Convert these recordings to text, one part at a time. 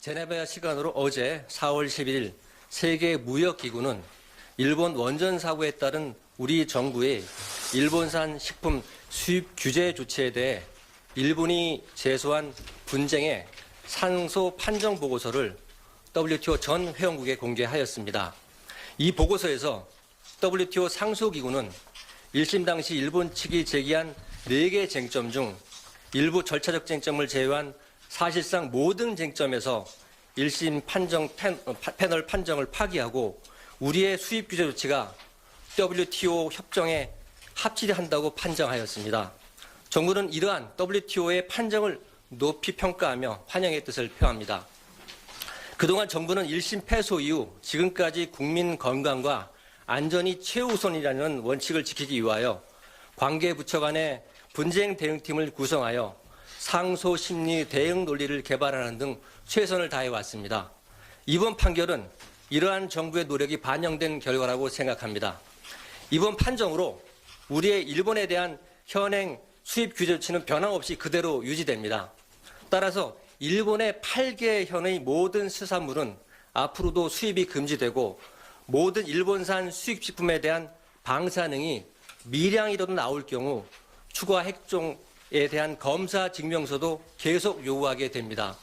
제네바 시간으로 어제 4월 11일 세계무역기구는 일본 원전 사고에 따른 우리 정부의 일본산 식품 수입 규제 조치에 대해 일본이 제소한 분쟁의 상소 판정 보고서를 WTO 전 회원국에 공개하였습니다. 이 보고서에서 WTO 상소기구는 1심 당시 일본 측이 제기한 4개 쟁점 중 일부 절차적 쟁점을 제외한 사실상 모든 쟁점에서 1심 패널 판정을 파기하고 우리의 수입 규제 조치가 WTO 협정에 합치한다고 판정하였습니다. 정부는 이러한 WTO의 판정을 높이 평가하며 환영의 뜻을 표합니다. 그동안 정부는 1심 패소 이후 지금까지 국민 건강과 안전이 최우선이라는 원칙을 지키기 위하여 관계부처 간의 분쟁 대응팀을 구성하여 상소 심리 대응 논리를 개발하는 등 최선을 다해왔습니다. 이번 판결은 이러한 정부의 노력이 반영된 결과라고 생각합니다. 이번 판정으로 우리의 일본에 대한 현행 수입 규제 조치는 변함없이 그대로 유지됩니다. 따라서 일본의 8개 현의 모든 수산물은 앞으로도 수입이 금지되고 모든 일본산 수입식품에 대한 방사능이 미량이라도 나올 경우 추가 핵종에 대한 검사 증명서도 계속 요구하게 됩니다.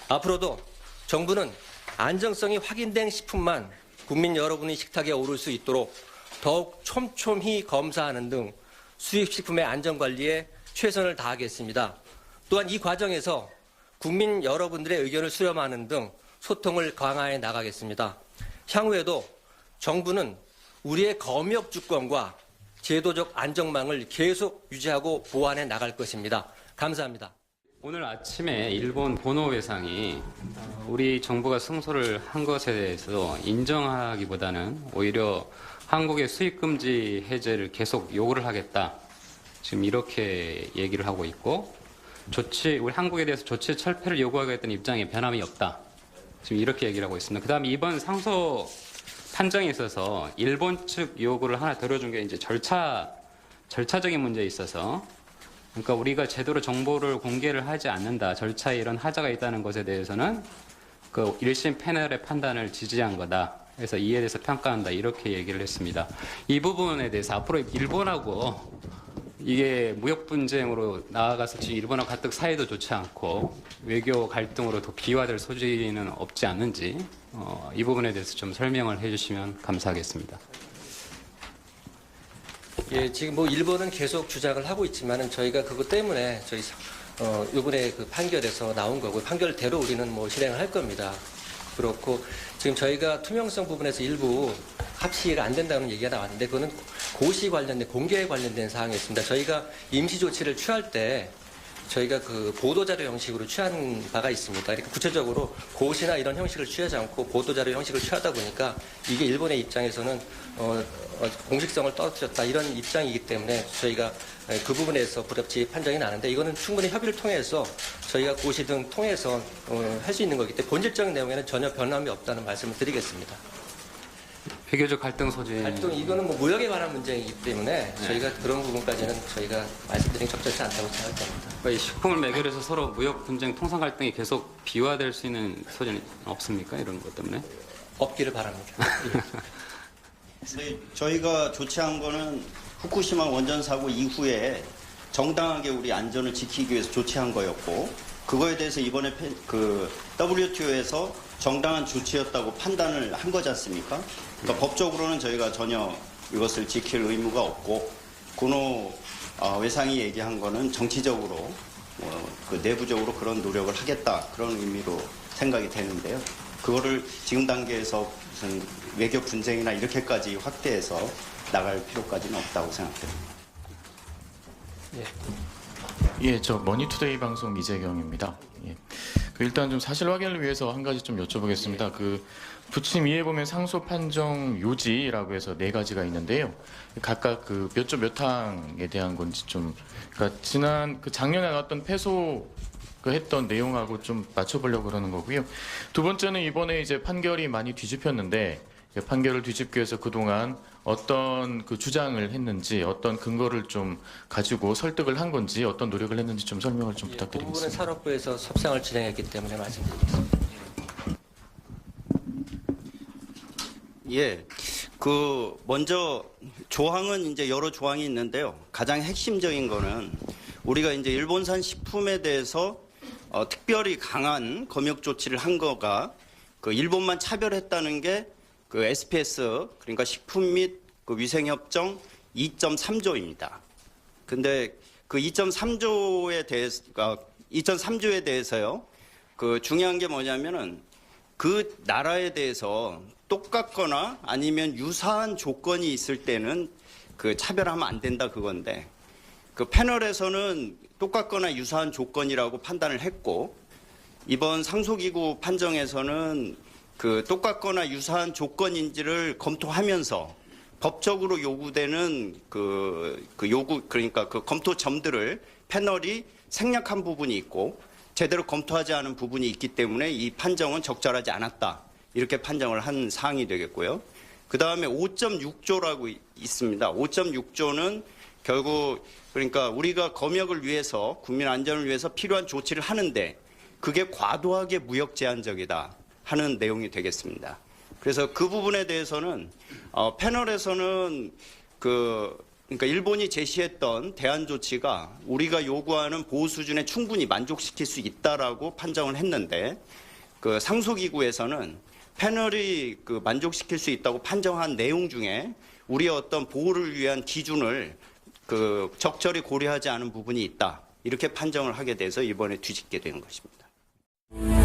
앞으로도 정부는 안정성이 확인된 식품만 국민 여러분의 식탁에 오를 수 있도록 더욱 촘촘히 검사하는 등 수입식품의 안전관리에 최선을 다하겠습니다. 또한 이 과정에서 국민 여러분들의 의견을 수렴하는 등 소통을 강화해 나가겠습니다. 향후에도 정부는 우리의 검역 주권과 제도적 안정망을 계속 유지하고 보완해 나갈 것입니다. 감사합니다. 오늘 아침에 일본 보노 외상이 우리 정부가 승소를 한 것에 대해서 인정하기보다는 오히려 한국의 수입금지 해제를 계속 요구를 하겠다. 지금 이렇게 얘기를 하고 있고 우리 한국에 대해서 조치 철폐를 요구하겠다는 입장에 변함이 없다. 지금 이렇게 얘기를 하고 있습니다. 그다음에 이번 상소 판정에 있어서 일본 측 요구를 하나 들어준 게 이제 절차적인 문제에 있어서 그러니까 우리가 제대로 정보를 공개를 하지 않는다. 절차에 이런 하자가 있다는 것에 대해서는 그 1심 패널의 판단을 지지한 거다. 그래서 이에 대해서 평가한다. 이렇게 얘기를 했습니다. 이 부분에 대해서 앞으로 일본하고 이게 무역 분쟁으로 나아가서 지금 일본하고 가뜩 사이도 좋지 않고 외교 갈등으로 더 비화될 소지는 없지 않는지 이 부분에 대해서 좀 설명을 해주시면 감사하겠습니다. 예, 지금 일본은 계속 주장을 하고 있지만은 저희가 그것 때문에 이번에 그 판결에서 나온 거고 판결대로 우리는 실행을 할 겁니다. 그렇고 지금 저희가 투명성 부분에서 일부 합치가 안 된다는 얘기가 나왔는데 그거는 고시 관련된 공개에 관련된 사항이었습니다. 저희가 임시 조치를 취할 때 저희가 그 보도자료 형식으로 취한 바가 있습니다. 그러니까 구체적으로 고시나 이런 형식을 취하지 않고 보도자료 형식을 취하다 보니까 이게 일본의 입장에서는 공식성을 떨어뜨렸다 이런 입장이기 때문에 저희가 그 부분에서 불합치 판정이 나는데 이거는 충분히 협의를 통해서 저희가 고시 등 통해서 할 수 있는 거기 때문에 본질적인 내용에는 전혀 변함이 없다는 말씀을 드리겠습니다. 외교적 갈등 소지. 이거는 무역에 관한 문제이기 때문에 저희가 그런 부분까지는 저희가 말씀드리기 적절치 않다고 생각합니다. 그러니까 이 식품을 매개로해서 서로 무역 분쟁, 통상 갈등이 계속 비화될 수 있는 소지는 없습니까? 이런 것 때문에? 없기를 바랍니다. 네, 저희가 조치한 거는 후쿠시마 원전 사고 이후에 정당하게 우리 안전을 지키기 위해서 조치한 거였고 그거에 대해서 이번에 WTO에서 정당한 조치였다고 판단을 한 거지 않습니까? 그러니까 법적으로는 저희가 전혀 이것을 지킬 의무가 없고 고노 외상이 얘기한 거는 정치적으로 그 내부적으로 그런 노력을 하겠다 그런 의미로 생각이 되는데요. 그거를 지금 단계에서 무슨 외교 분쟁이나 이렇게까지 확대해서 나갈 필요까지는 없다고 생각됩니다. 예, 저 머니투데이 방송 이재경입니다. 예. 일단 좀 사실 확인을 위해서 한 가지 좀 여쭤보겠습니다. 부침 2에 보면 상소 판정 요지라고 해서 4가지가 있는데요. 각각 몇 조 몇 항에 대한 건지 그러니까 작년에 나왔던 패소 했던 내용하고 좀 맞춰보려고 그러는 거고요. 두 번째는 이번에 이제 판결이 많이 뒤집혔는데 판결을 뒤집기 위해서 그동안 어떤 주장을 했는지 어떤 근거를 좀 가지고 설득을 한 건지 어떤 노력을 했는지 좀 설명을 좀 부탁드리겠습니다. 그 부분은 산업부에서 협상을 진행했기 때문에 말씀드리겠습니다. 예, 먼저 조항은 이제 여러 조항이 있는데요. 가장 핵심적인 거는 우리가 이제 일본산 식품에 대해서 특별히 강한 검역 조치를 한 거가 그 일본만 차별했다는 게 그 SPS 그러니까 식품 및 그 위생협정 2.3조입니다. 근데 그 2.3조에 대해서요. 그 중요한 게 뭐냐면은 그 나라에 대해서 똑같거나 아니면 유사한 조건이 있을 때는 그 차별하면 안 된다 그건데 그 패널에서는 똑같거나 유사한 조건이라고 판단을 했고 이번 상소기구 판정에서는 그 똑같거나 유사한 조건인지를 검토하면서 법적으로 요구되는 그러니까 그 검토점들을 패널이 생략한 부분이 있고 제대로 검토하지 않은 부분이 있기 때문에 이 판정은 적절하지 않았다. 이렇게 판정을 한 사항이 되겠고요. 그 다음에 5.6조라고 있습니다. 5.6조는 결국 그러니까 우리가 검역을 위해서 국민 안전을 위해서 필요한 조치를 하는데 그게 과도하게 무역 제한적이다 하는 내용이 되겠습니다. 그래서 그 부분에 대해서는 패널에서는 그러니까 일본이 제시했던 대안 조치가 우리가 요구하는 보호 수준에 충분히 만족시킬 수 있다라고 판정을 했는데 그 상소기구에서는 패널이 그 만족시킬 수 있다고 판정한 내용 중에 우리의 어떤 보호를 위한 기준을 그 적절히 고려하지 않은 부분이 있다 이렇게 판정을 하게 돼서 이번에 뒤집게 된 것입니다.